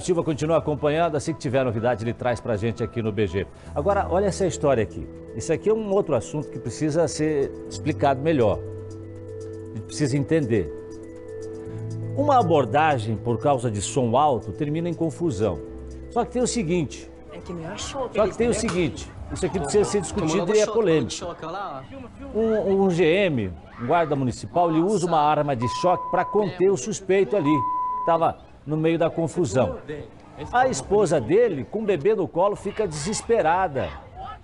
Silva continua acompanhando, assim que tiver novidade ele traz pra gente aqui no BG. Agora, olha essa história aqui. Isso aqui é um outro assunto que precisa ser explicado melhor. A gente precisa entender. Uma abordagem por causa de som alto termina em confusão. Só que tem o seguinte... isso aqui precisa ser discutido e é polêmico. Um GM, um guarda municipal, ele usa uma arma de choque para conter o suspeito ali. Estava no meio da confusão. A esposa dele, com o bebê no colo, fica desesperada.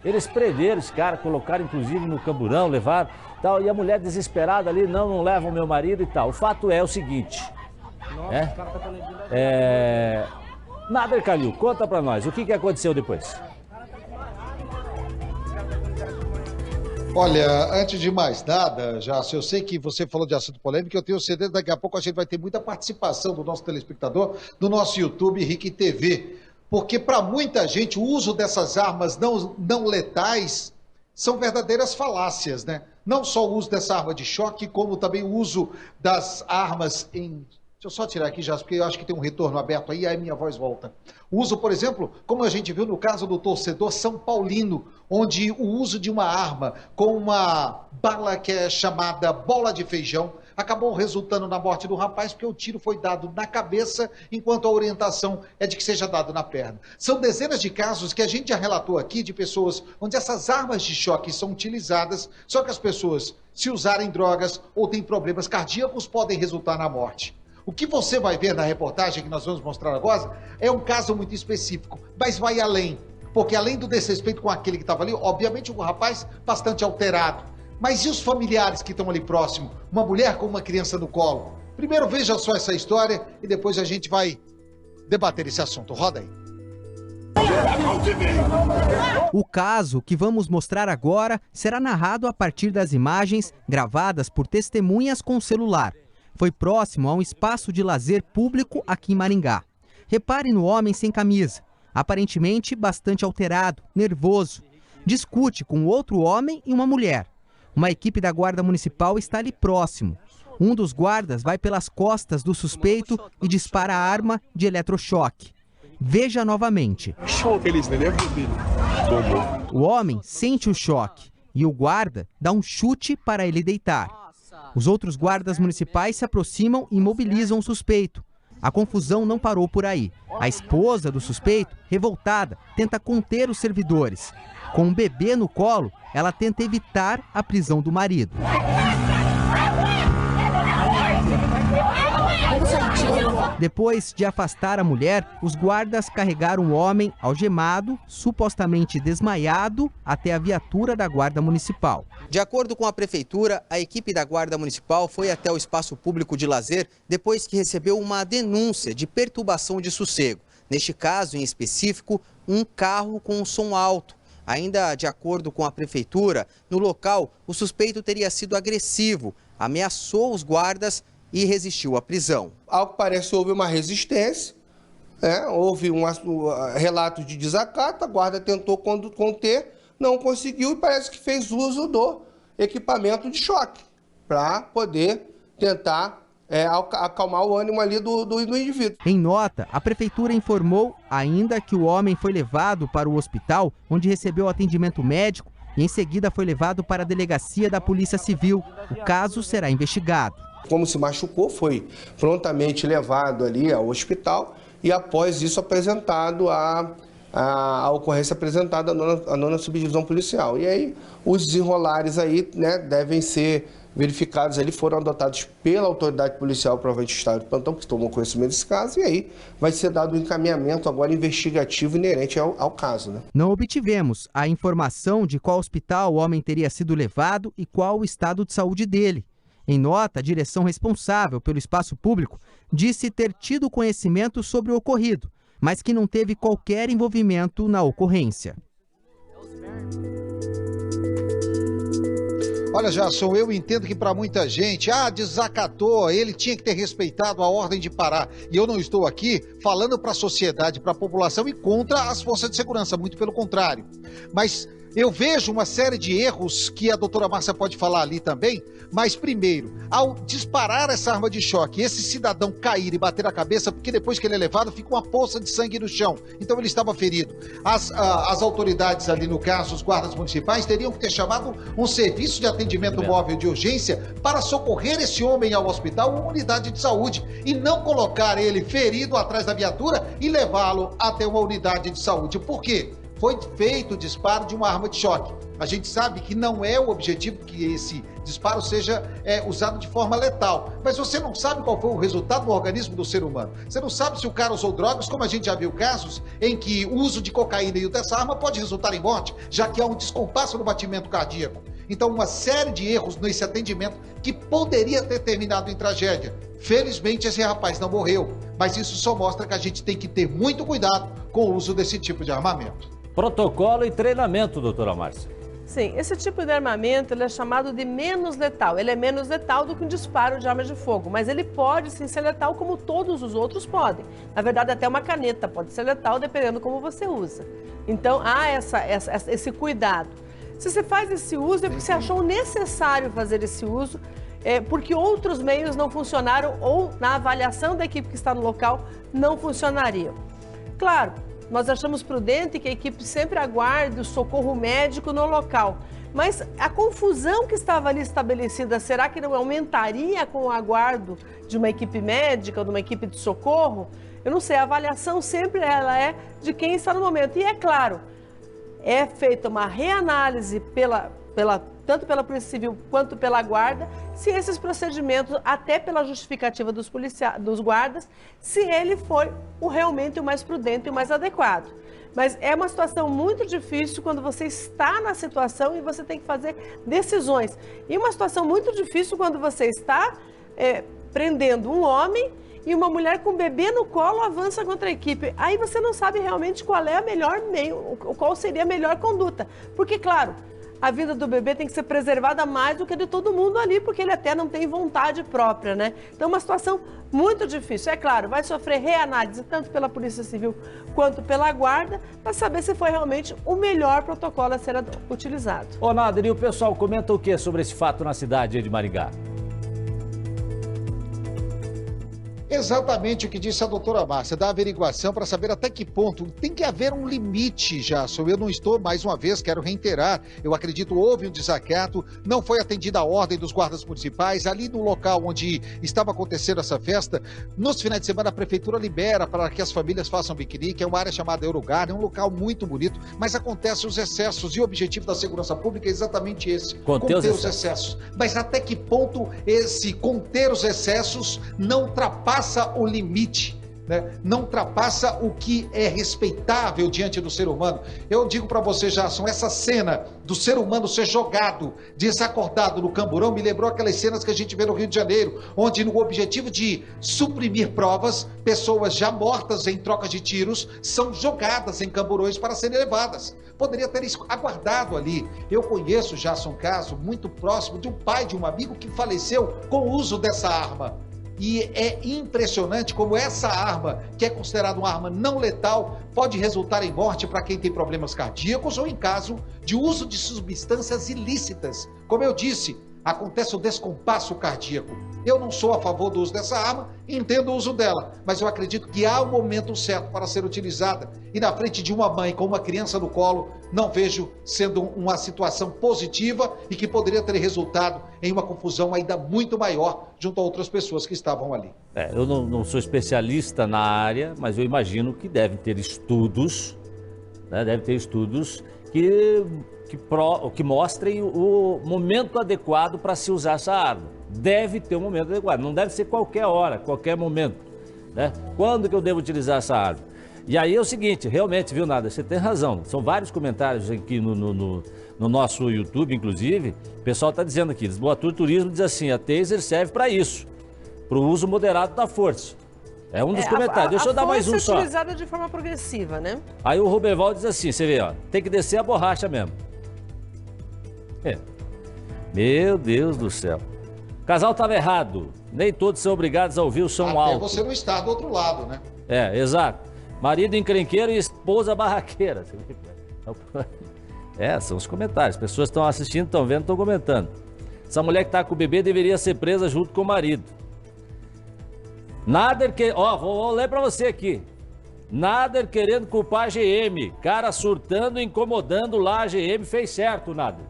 Eles prenderam esse cara, colocaram inclusive no camburão, levaram, tal, e a mulher desesperada ali, não levam meu marido e tal. O fato é o seguinte, Nader Calil, conta pra nós, o que aconteceu depois? Olha, antes de mais nada, Jássio, eu sei que você falou de assunto polêmico, eu tenho certeza que daqui a pouco a gente vai ter muita participação do nosso telespectador, do nosso YouTube, Rick TV, porque para muita gente o uso dessas armas não letais são verdadeiras falácias, né? Não só o uso dessa arma de choque, como também o uso das armas em... Deixa eu só tirar aqui, Jássio, porque eu acho que tem um retorno aberto aí minha voz volta. O uso, por exemplo, como a gente viu no caso do torcedor São Paulino, onde o uso de uma arma com uma bala que é chamada bola de feijão, acabou resultando na morte do rapaz, porque o tiro foi dado na cabeça, enquanto a orientação é de que seja dado na perna. São dezenas de casos que a gente já relatou aqui de pessoas onde essas armas de choque são utilizadas, só que as pessoas, se usarem drogas ou têm problemas cardíacos, podem resultar na morte. O que você vai ver na reportagem que nós vamos mostrar agora é um caso muito específico, mas vai além. Porque além do desrespeito com aquele que estava ali, obviamente o rapaz bastante alterado. Mas e os familiares que estão ali próximo? Uma mulher com uma criança no colo? Primeiro veja só essa história e depois a gente vai debater esse assunto. Roda aí. O caso que vamos mostrar agora será narrado a partir das imagens gravadas por testemunhas com celular. Foi próximo a um espaço de lazer público aqui em Maringá. Repare no homem sem camisa, aparentemente bastante alterado, nervoso. Discute com outro homem e uma mulher. Uma equipe da Guarda Municipal está ali próximo. Um dos guardas vai pelas costas do suspeito e dispara a arma de eletrochoque. Veja novamente. O homem sente o choque e o guarda dá um chute para ele deitar. Os outros guardas municipais se aproximam e imobilizam o suspeito. A confusão não parou por aí. A esposa do suspeito, revoltada, tenta conter os servidores. Com um bebê no colo, ela tenta evitar a prisão do marido. Depois de afastar a mulher, os guardas carregaram o homem algemado, supostamente desmaiado, até a viatura da Guarda Municipal. De acordo com a Prefeitura, a equipe da Guarda Municipal foi até o espaço público de lazer depois que recebeu uma denúncia de perturbação de sossego. Neste caso, em específico, um carro com som alto. Ainda de acordo com a Prefeitura, no local, o suspeito teria sido agressivo, ameaçou os guardas e resistiu à prisão. Ao que parece, houve uma resistência, houve um relato de desacato, a guarda tentou conter, não conseguiu e parece que fez uso do equipamento de choque para poder tentar acalmar o ânimo ali do indivíduo. Em nota, a Prefeitura informou ainda que o homem foi levado para o hospital, onde recebeu atendimento médico e em seguida foi levado para a delegacia da Polícia Civil. O caso será investigado. Como se machucou, foi prontamente levado ali ao hospital e após isso apresentado a ocorrência apresentada à nona subdivisão policial. E aí os desenrolares aí, devem ser verificados, ali foram adotados pela autoridade policial, provavelmente o estado de plantão, que tomou conhecimento desse caso, e aí vai ser dado um encaminhamento agora investigativo inerente ao caso. Não obtivemos a informação de qual hospital o homem teria sido levado e qual o estado de saúde dele. Em nota, a direção responsável pelo espaço público disse ter tido conhecimento sobre o ocorrido, mas que não teve qualquer envolvimento na ocorrência. Olha, Jasson, eu entendo que para muita gente, desacatou, ele tinha que ter respeitado a ordem de parar. E eu não estou aqui falando para a sociedade, para a população e contra as forças de segurança, muito pelo contrário. Mas Eu vejo uma série de erros que a doutora Márcia pode falar ali também, mas primeiro, ao disparar essa arma de choque, esse cidadão cair e bater a cabeça, porque depois que ele é levado, fica uma poça de sangue no chão. Então ele estava ferido. As autoridades ali, no caso, os guardas municipais, teriam que ter chamado um serviço de atendimento móvel de urgência para socorrer esse homem ao hospital ou unidade de saúde e não colocar ele ferido atrás da viatura e levá-lo até uma unidade de saúde. Por quê? Foi feito o disparo de uma arma de choque. A gente sabe que não é o objetivo que esse disparo seja usado de forma letal. Mas você não sabe qual foi o resultado no organismo do ser humano. Você não sabe se o cara usou drogas, como a gente já viu casos em que o uso de cocaína e dessa arma pode resultar em morte, já que há um descompasso no batimento cardíaco. Então, uma série de erros nesse atendimento que poderia ter terminado em tragédia. Felizmente, esse rapaz não morreu, mas isso só mostra que a gente tem que ter muito cuidado com o uso desse tipo de armamento. Protocolo e treinamento, doutora Márcia. Sim, esse tipo de armamento ele é chamado de menos letal. Ele é menos letal do que um disparo de arma de fogo, mas ele pode sim ser letal como todos os outros podem. Na verdade, até uma caneta pode ser letal dependendo como você usa. Então, há esse cuidado. Se você faz esse uso é porque você achou necessário fazer esse uso, porque outros meios não funcionaram ou na avaliação da equipe que está no local não funcionariam. Claro, nós achamos prudente que a equipe sempre aguarde o socorro médico no local. Mas a confusão que estava ali estabelecida, será que não aumentaria com o aguardo de uma equipe médica ou de uma equipe de socorro? Eu não sei, a avaliação sempre ela é de quem está no momento. E é claro, é feita uma reanálise tanto pela Polícia Civil quanto pela Guarda, se esses procedimentos, até pela justificativa dos guardas, se ele foi realmente o mais prudente e o mais adequado. Mas é uma situação muito difícil quando você está na situação e você tem que fazer decisões. E uma situação muito difícil quando você está prendendo um homem e uma mulher com um bebê no colo avança contra a equipe. Aí você não sabe realmente qual é a melhor meio, qual seria a melhor conduta. Porque, claro, a vida do bebê tem que ser preservada mais do que de todo mundo ali, porque ele até não tem vontade própria, né? Então, uma situação muito difícil. É claro, vai sofrer reanálise tanto pela Polícia Civil quanto pela Guarda, para saber se foi realmente o melhor protocolo a ser utilizado. Ô, Nader, e o pessoal comenta o que sobre esse fato na cidade de Maringá? Exatamente o que disse a doutora Márcia, da averiguação para saber até que ponto tem que haver um limite, Jason. Eu não estou, mais uma vez, quero reiterar, eu acredito houve um desacato, não foi atendida a ordem dos guardas municipais, ali no local onde estava acontecendo essa festa, nos finais de semana a prefeitura libera para que as famílias façam piquenique, é uma área chamada Eurogar, é um local muito bonito, mas acontecem os excessos e o objetivo da segurança pública é exatamente esse, conter os excessos. Mas até que ponto esse conter os excessos não ultrapassa o limite, né? Não ultrapassa o que é respeitável diante do ser humano. Eu digo para você, Jason, essa cena do ser humano ser jogado, desacordado no camburão, me lembrou aquelas cenas que a gente vê no Rio de Janeiro, onde no objetivo de suprimir provas, pessoas já mortas em troca de tiros são jogadas em camburões para serem levadas. Poderia ter aguardado ali. Eu conheço, Jason, um caso muito próximo de um pai de um amigo que faleceu com o uso dessa arma. E é impressionante como essa arma, que é considerada uma arma não letal, pode resultar em morte para quem tem problemas cardíacos ou em caso de uso de substâncias ilícitas. Como eu disse, acontece o descompasso cardíaco. Eu não sou a favor do uso dessa arma, entendo o uso dela, mas eu acredito que há o momento certo para ser utilizada. E na frente de uma mãe com uma criança no colo, não vejo sendo uma situação positiva e que poderia ter resultado em uma confusão ainda muito maior junto a outras pessoas que estavam ali. Eu não sou especialista na área, mas eu imagino que devem ter estudos, né? Deve ter estudos que mostrem o momento adequado para se usar essa arma. Deve ter um momento adequado, não deve ser qualquer hora, qualquer momento, né? Quando que eu devo utilizar essa arma? E aí é o seguinte, realmente, viu, Nader, você tem razão. São vários comentários aqui no nosso YouTube, inclusive. O pessoal está dizendo aqui, Lisboa Tour Turismo diz assim, a taser serve para isso, para o uso moderado da força. É um dos comentários. Deixa eu dar mais um só. A força é utilizada de forma progressiva, né? Aí o Ruberval diz assim, você vê, ó, tem que descer a borracha mesmo. Meu Deus do céu. O casal estava errado. Nem todos são obrigados a ouvir o som alto. Até você não está do outro lado, né? Exato. Marido encrenqueiro e esposa barraqueira. São os comentários. As pessoas estão assistindo, estão vendo, estão comentando. Essa mulher que está com o bebê deveria ser presa junto com o marido. Nader que... vou ler para você aqui. Nader querendo culpar a GM. Cara surtando e incomodando lá, a GM fez certo, Nader.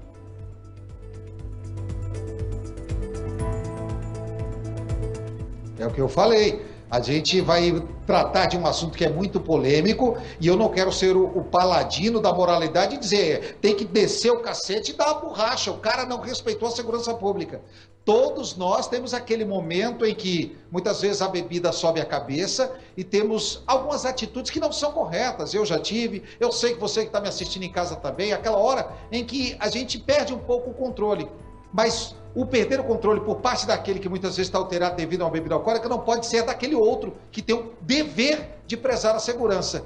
É o que eu falei. A gente vai tratar de um assunto que é muito polêmico e eu não quero ser o paladino da moralidade e dizer tem que descer o cacete e dar a borracha. O cara não respeitou a segurança pública. Todos nós temos aquele momento em que muitas vezes a bebida sobe a cabeça e temos algumas atitudes que não são corretas. Eu já tive, eu sei que você que está me assistindo em casa também, aquela hora em que a gente perde um pouco o controle. Mas o perder o controle por parte daquele que muitas vezes está alterado devido a uma bebida alcoólica não pode ser daquele outro que tem o dever de prezar a segurança.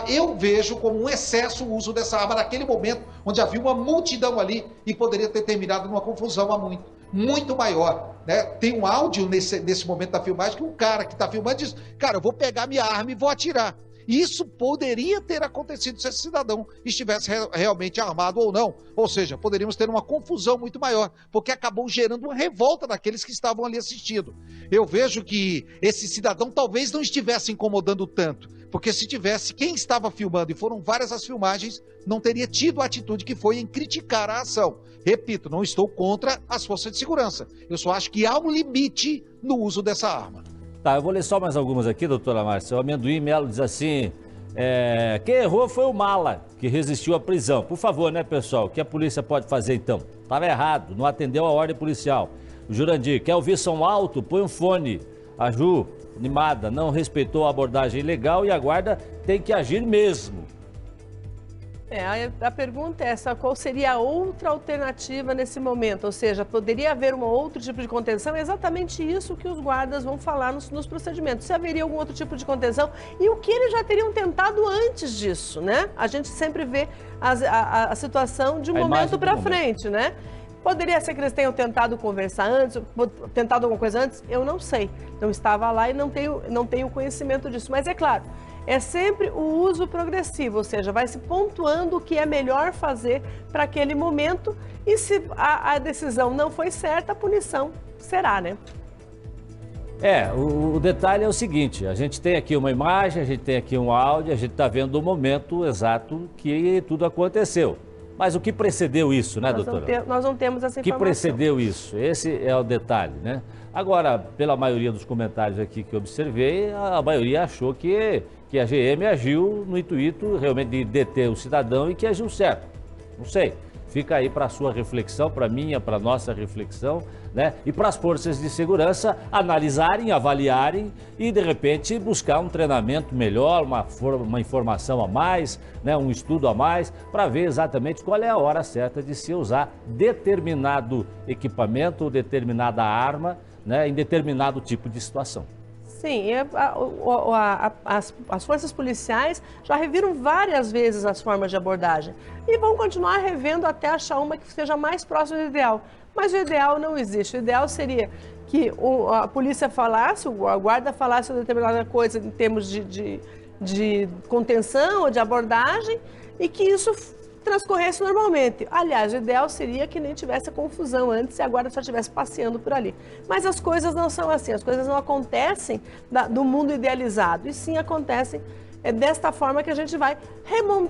Eu vejo como um excesso o uso dessa arma naquele momento onde havia uma multidão ali e poderia ter terminado numa confusão muito maior, né? Tem um áudio nesse momento da filmagem que um cara que está filmando diz, cara, eu vou pegar minha arma e vou atirar. Isso poderia ter acontecido se esse cidadão estivesse realmente armado ou não. Ou seja, poderíamos ter uma confusão muito maior, porque acabou gerando uma revolta daqueles que estavam ali assistindo. Eu vejo que esse cidadão talvez não estivesse incomodando tanto, porque se tivesse, quem estava filmando, e foram várias as filmagens, não teria tido a atitude que foi em criticar a ação. Repito, não estou contra as forças de segurança. Eu só acho que há um limite no uso dessa arma. Tá, eu vou ler só mais algumas aqui, doutora Márcia. O Amendoim Melo diz assim, quem errou foi o mala, que resistiu à prisão. Por favor, né, pessoal, o que a polícia pode fazer então? Estava errado, não atendeu a ordem policial. O Jurandir, quer ouvir som alto? Põe um fone. A Ju, animada, não respeitou a abordagem ilegal e a guarda tem que agir mesmo. A pergunta é essa, qual seria a outra alternativa nesse momento? Ou seja, poderia haver um outro tipo de contenção? É exatamente isso que os guardas vão falar nos procedimentos. Se haveria algum outro tipo de contenção e o que eles já teriam tentado antes disso, né? A gente sempre vê a situação de um momento para frente, né? Poderia ser que eles tenham tentado conversar antes, tentado alguma coisa antes? Eu não sei. Não estava lá e não tenho conhecimento disso. Mas é claro, é sempre o uso progressivo, ou seja, vai se pontuando o que é melhor fazer para aquele momento e se a decisão não foi certa, a punição será, né? O detalhe é o seguinte, a gente tem aqui uma imagem, a gente tem aqui um áudio, a gente está vendo o momento exato que tudo aconteceu. Mas o que precedeu isso, né, doutora? Nós não temos essa informação. O que precedeu isso? Esse é o detalhe, né? Agora, pela maioria dos comentários aqui que eu observei, a maioria achou que a GM agiu no intuito realmente de deter o cidadão e que agiu certo. Não sei. Fica aí para a sua reflexão, para a minha, para a nossa reflexão, né? E para as forças de segurança analisarem, avaliarem e, de repente, buscar um treinamento melhor, uma informação a mais, né? Um estudo a mais, para ver exatamente qual é a hora certa de se usar determinado equipamento ou determinada arma, né? Em determinado tipo de situação. Sim, as forças policiais já reviram várias vezes as formas de abordagem e vão continuar revendo até achar uma que seja mais próxima do ideal. Mas o ideal não existe. O ideal seria que a polícia falasse, a guarda falasse determinada coisa em termos de contenção ou de abordagem e que isso transcorresse normalmente. Aliás, o ideal seria que nem tivesse a confusão antes e a guarda só estivesse passeando por ali. Mas as coisas não são assim, as coisas não acontecem do mundo idealizado, e sim acontecem desta forma que a gente vai remontar